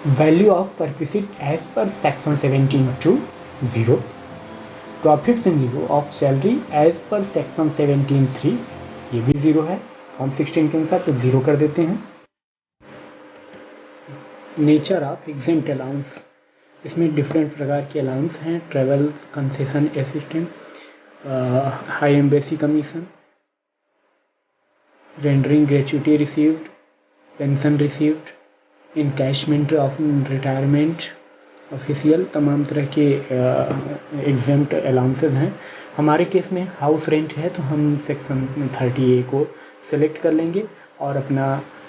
Value of perquisite as per section 17(2) 0. Profits in लिeu of salary as per section 17(3) ये भी 0 है form 16 के अनुसार, तो 0 कर देते हैं. नेचर ऑफ एग्जेम्प्ट अलाउंस, इसमें डिफरेंट प्रकार के अलाउंस हैं. Travel concession assistant, high embassy commission, rendering gratuity received, pension received, encashment of retirement official, तमाम तरह के एग्जेम्प्ट अलाउंसेज हैं. हमारे केस में हाउस रेंट है तो हम सेक्शन 30A को सेलेक्ट कर लेंगे और अपना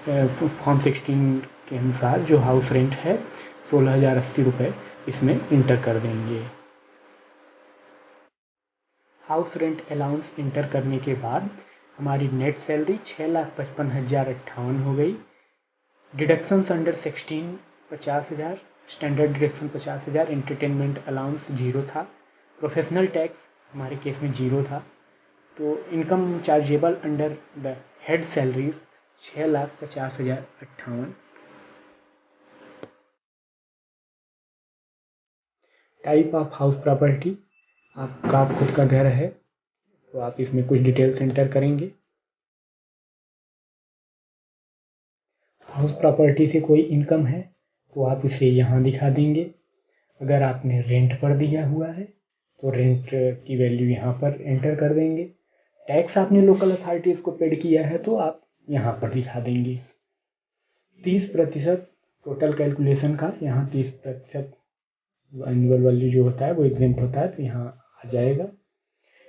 फॉर्म 16 के अनुसार जो हाउस रेंट है 16,080 रुपये इसमें इंटर कर देंगे. हाउस रेंट अलाउंस इंटर करने के बाद हमारी नेट सैलरी 6,55,058 हो गई. Deductions under 16 50,000, standard deduction 50,000, entertainment allowance 0 था, प्रोफेशनल टैक्स हमारे केस में 0 था. तो income chargeable under the head salaries 6,50,058. Type of house property, आपका खुद का घर है तो आप इसमें कुछ डिटेल्स एंटर करेंगे. हाउस प्रॉपर्टी से कोई इनकम है तो आप इसे यहाँ दिखा देंगे. अगर आपने रेंट पर दिया हुआ है तो रेंट की वैल्यू यहाँ पर एंटर कर देंगे. टैक्स आपने लोकल अथॉरिटीज़ को पेड किया है तो आप यहाँ पर दिखा देंगे. 30% टोटल कैलकुलेशन का यहाँ 30% एनुअल वैल्यू जो होता है वो एग्जेम्प्ट होता है तो यहाँ आ जाएगा.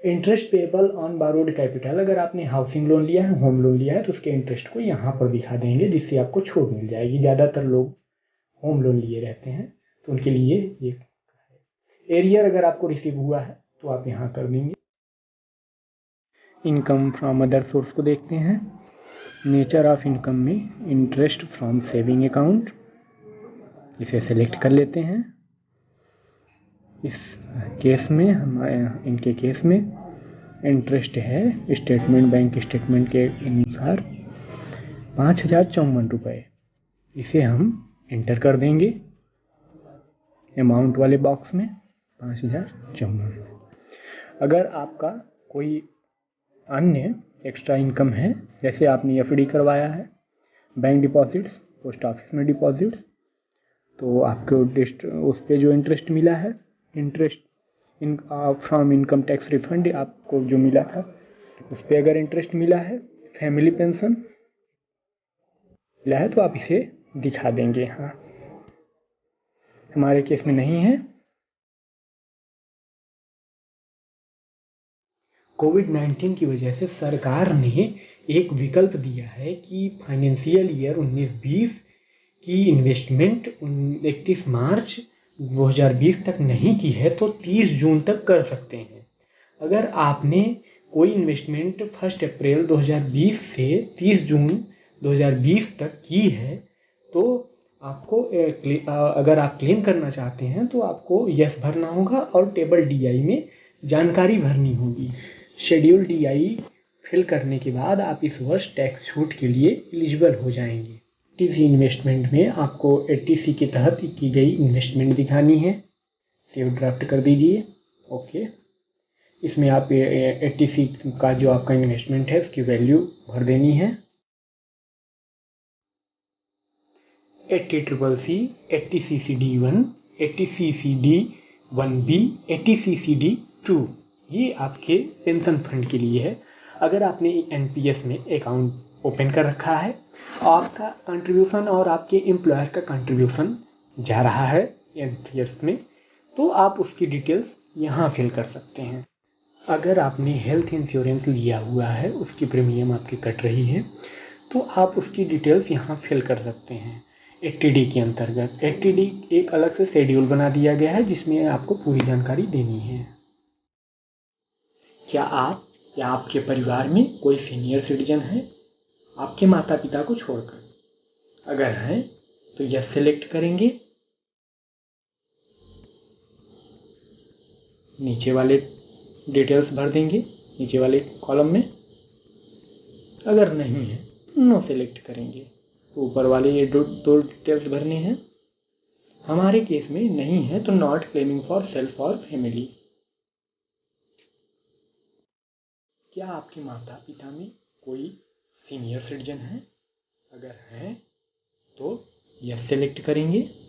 Interest payable on borrowed capital, अगर आपने हाउसिंग लोन लिया है, होम लोन लिया है तो उसके इंटरेस्ट को यहाँ पर दिखा देंगे जिससे आपको छूट मिल जाएगी. ज़्यादातर लोग होम लोन लिए रहते हैं तो उनके लिए ये. एरियर अगर आपको रिसीव हुआ है तो आप यहाँ कर देंगे. इनकम फ्रॉम अदर सोर्स को देखते हैं. नेचर ऑफ इनकम में इंटरेस्ट फ्रॉम सेविंग अकाउंट, इसे सेलेक्ट कर लेते हैं. इस केस में इनके केस में इंटरेस्ट है स्टेटमेंट बैंक स्टेटमेंट के अनुसार 5,054 रुपये. इसे हम इंटर कर देंगे अमाउंट वाले बॉक्स में 5,054. अगर आपका कोई अन्य एक्स्ट्रा इनकम है, जैसे आपने FD करवाया है, बैंक डिपॉजिट्स, पोस्ट ऑफिस में डिपॉजिट्स, तो आपको उस पर जो इंटरेस्ट मिला है, interest from income tax refund आपको जो मिला था उस पर अगर इंटरेस्ट मिला है, फैमिली पेंशन मिला है तो आप इसे दिखा देंगे यहाँ. हमारे केस में नहीं है. कोविड-19 की वजह से सरकार ने एक विकल्प दिया है कि फाइनेंशियल ईयर 19-20 की इन्वेस्टमेंट 31 मार्च 2020 तक नहीं की है तो 30 जून तक कर सकते हैं. अगर आपने कोई इन्वेस्टमेंट 1 अप्रैल 2020 से 30 जून 2020 तक की है तो आपको अगर आप क्लेम करना चाहते हैं तो आपको यस भरना होगा और टेबल DI में जानकारी भरनी होगी. शेड्यूल DI फिल करने के बाद आप इस वर्ष टैक्स छूट के लिए एलिजिबल हो जाएंगे. ATC इन्वेस्टमेंट में आपको ATC के तहत की गई इन्वेस्टमेंट दिखानी है. सेव ड्राफ्ट कर दीजिए. ओके. इसमें आप ATC का जो आपका इन्वेस्टमेंट है उसकी वैल्यू भर देनी है. 80CCC, 80CCD1, 80CCD1B, 80CCD2 ये आपके पेंशन फंड के लिए है. अगर आपने NPS में अकाउंट ओपन कर रखा है, आपका कंट्रीब्यूशन और आपके एम्प्लॉयर का कंट्रीब्यूशन जा रहा है NPS में, तो आप उसकी डिटेल्स यहाँ फिल कर सकते हैं. अगर आपने हेल्थ इंश्योरेंस लिया हुआ है, उसकी प्रीमियम आपकी कट रही है तो आप उसकी डिटेल्स यहाँ फिल कर सकते हैं. 80D के अंतर्गत 80D एक अलग से शेड्यूल बना दिया गया है जिसमें आपको पूरी जानकारी देनी है. क्या आप या आपके परिवार में कोई सीनियर सिटीजन है आपके माता पिता को छोड़कर? अगर हैं तो यह सिलेक्ट करेंगे. नीचे वाले डिटेल्स भर देंगे नीचे वाले कॉलम में. अगर नहीं है नो सेलेक्ट करेंगे. ऊपर वाले ये दो डिटेल्स भरने हैं. हमारे केस में नहीं है, तो नॉट क्लेमिंग फॉर सेल्फ और फैमिली। क्या आपके माता पिता में कोई सीनियर सिटीजन है? अगर है तो यस सेलेक्ट करेंगे।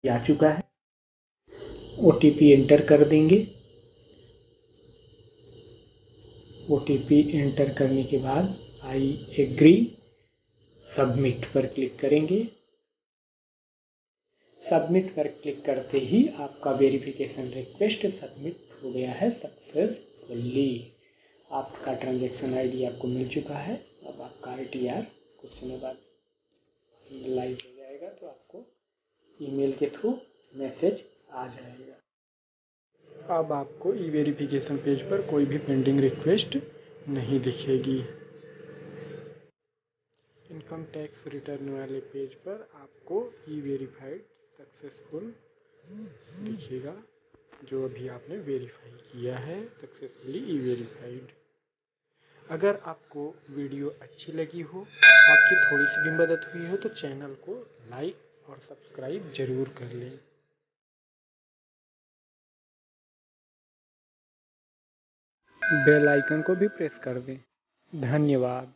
आ चुका है। OTP एंटर कर देंगे। OTP एंटर करने के बाद आई एग्री सबमिट पर क्लिक करेंगे। सबमिट पर क्लिक करते ही आपका वेरिफिकेशन रिक्वेस्ट सबमिट हो गया है सक्सेसफुली। आपका ट्रांजैक्शन आईडी आपको मिल चुका है। अब आपका ITR कुछ समय बाद लाइव हो जाएगा, तो आपको ईमेल के थ्रू मैसेज आ जाएगा। अब आपको ई वेरिफिकेशन पेज पर कोई भी पेंडिंग रिक्वेस्ट नहीं दिखेगी। इनकम टैक्स रिटर्न वाले पेज पर आपको ई वेरीफाइड सक्सेसफुल दिखेगा, जो अभी आपने वेरीफाई किया है सक्सेसफुली ई वेरीफाइड। अगर आपको वीडियो अच्छी लगी हो, आपकी थोड़ी सी भी मदद हुई हो, तो चैनल को लाइक और सब्सक्राइब जरूर कर लें। बेल आइकन को भी प्रेस कर दें। धन्यवाद।